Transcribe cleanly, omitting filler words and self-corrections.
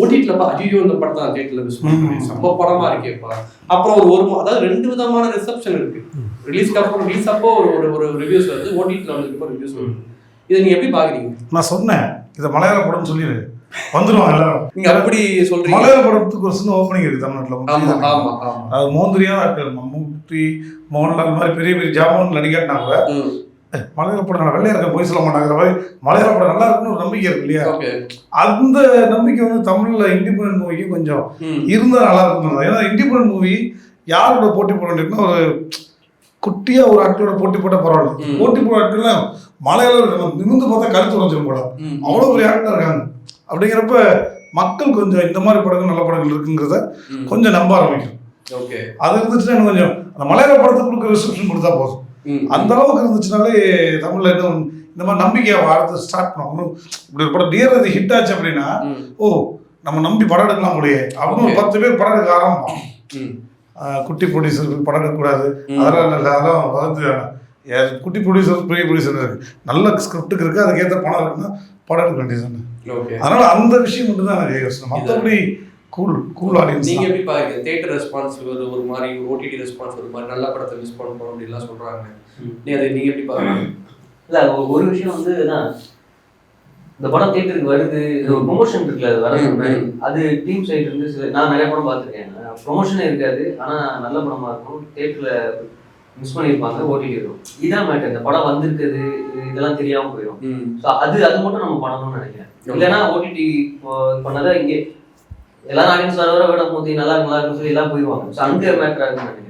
ஓடிடில ஐயோ இந்த படத்தை நான் தியேட்டர்ல மிஸ் பண்ணேன், செம்ம படமா இருக்கேப்பா. அப்புறம் அதாவது 2 விதமான ரிசப்ஷன் இருக்கு. ரிலீஸ் அப்போ ஒரு ரிவ்யூஸ் வருது, ஓடிடில வந்து ரிவ்யூஸ் வருது. இதை நீங்க எப்படி பாக்குறீங்க? நான் சொன்னேன் இதை மலையாள படம்னு சொல்லிடு வந்துருவாங்க எல்லாரும். நீங்க அப்படி சொல்றீங்க. மலையாள படத்துக்கு ஒரு சின்ன ஓப்பனிங் இருக்கு தமிழ்நாட்டில். அது மோந்திரியா மம்முட்டி, மோகன்லால் மாதிரி பெரிய பெரிய ஜாமான் நடிகாட்டினா கூட மலையாள படம் வெள்ளையா இருக்க போய் சொல்ல மாட்டாங்கிற மாதிரி மலையாள படம் நல்லா இருக்குன்னு ஒரு நம்பிக்கை இருக்கு இல்லையா? அந்த நம்பிக்கை வந்து தமிழ்ல இண்டிபெண்டன்ட் மூவிக்கு கொஞ்சம் இருந்தா நல்லா இருக்கும். ஏன்னா இண்டிபெண்டன்ட் மூவி யாரோட போட்டி போட வேண்டியிருக்குன்னா ஒரு குட்டியா ஒரு ஆட்களோட போட்டி போட்ட பரவாயில்ல. போட்டி போட ஆட்கள்லாம் மலையாளம் நிமிந்து பார்த்தா கருத்து உடைஞ்சிடும் போல, அவ்வளோ பெரிய ஆட்கள் இருக்காங்க. அப்படிங்கிறப்ப மக்கள் கொஞ்சம் இந்த மாதிரி படங்கள் நல்ல படங்கள் இருக்குங்கிறத கொஞ்சம் நம்ப ஆரம்பிக்கும். அது இருந்துச்சுன்னா கொஞ்சம் அந்த மலையாள படத்துக்கு கொடுக்குற ரிசப்ஷன் கொடுத்தா போதும். அந்த அளவுக்கு இருந்துச்சுனாலே தமிழ்ல இன்னும் இந்த மாதிரி நம்பிக்கையை அடுத்து ஸ்டார்ட் பண்ணணும். இப்படி ஒரு படம் டியர் அது ஹிட் ஆச்சு அப்படின்னா நம்ம நம்பி படம் எடுக்கலாம் முடியும் அப்படின்னு 10 பேர் படம் எடுக்க ஆரம்பிப்போம். குட்டி ப்ரொடியூசருக்கு படம் எடுக்கக்கூடாது, அதெல்லாம் இல்லை, அதெல்லாம் வளர்ந்து வேணாம். குட்டி ப்ரொடியூசர் பெரிய ப்ரொடியூசர் இருக்கு, நல்ல ஸ்கிரிப்டுக்கு இருக்கு, அதுக்கேற்ற படம் இருக்குன்னா படம் எடுக்க வேண்டியது. அதனால அந்த விஷயம் மட்டும் தான் எனக்கு யோசனை. மற்றபடி கூல் ஆடியன்ஸ். நீங்க எப்படி பாருங்க தியேட்டர் ரெஸ்பான்ஸ் ஒரு மாதிரி, ஓடிடி ரெஸ்பான்ஸ் ஒரு மாதிரி, நல்ல படத்தை மிஸ் பண்ணணும் அப்படின்லாம் சொல்றாங்க. நீங்க எப்படி பாருங்க? இல்லை ஒரு விஷயம் வந்து இந்த படம் தியேட்டருக்கு வருது, ஒரு ப்ரொமோஷன் இருக்குல்ல, அது வரது அது டீம் சைடு இருந்து நான் நிறைய படம் பார்த்துருக்கேன். ப்ரொமோஷனே இருக்காது, ஆனால் நல்ல படமா இருக்கும், தியேட்டரில் மிஸ் பண்ணியிருப்பாங்க, ஓடிடி இருக்கும். இதான் மேட்டர். இந்த படம் வந்திருக்குது இதெல்லாம் தெரியாமல் போயிடும். ஸோ அது மட்டும் நம்ம பண்ணணும்னு நினைக்கிறேன். இல்லைன்னா ஓடிடி பண்ணதை இங்கே எல்லாரும் ஆடியன்ஸ் வர விட போது நல்லா இருக்குன்னு சொல்லி எல்லாம் போயிடுவாங்க. ஸோ அங்கே மேட்டர் ஆகுதுன்னு நினைக்கிறேன்.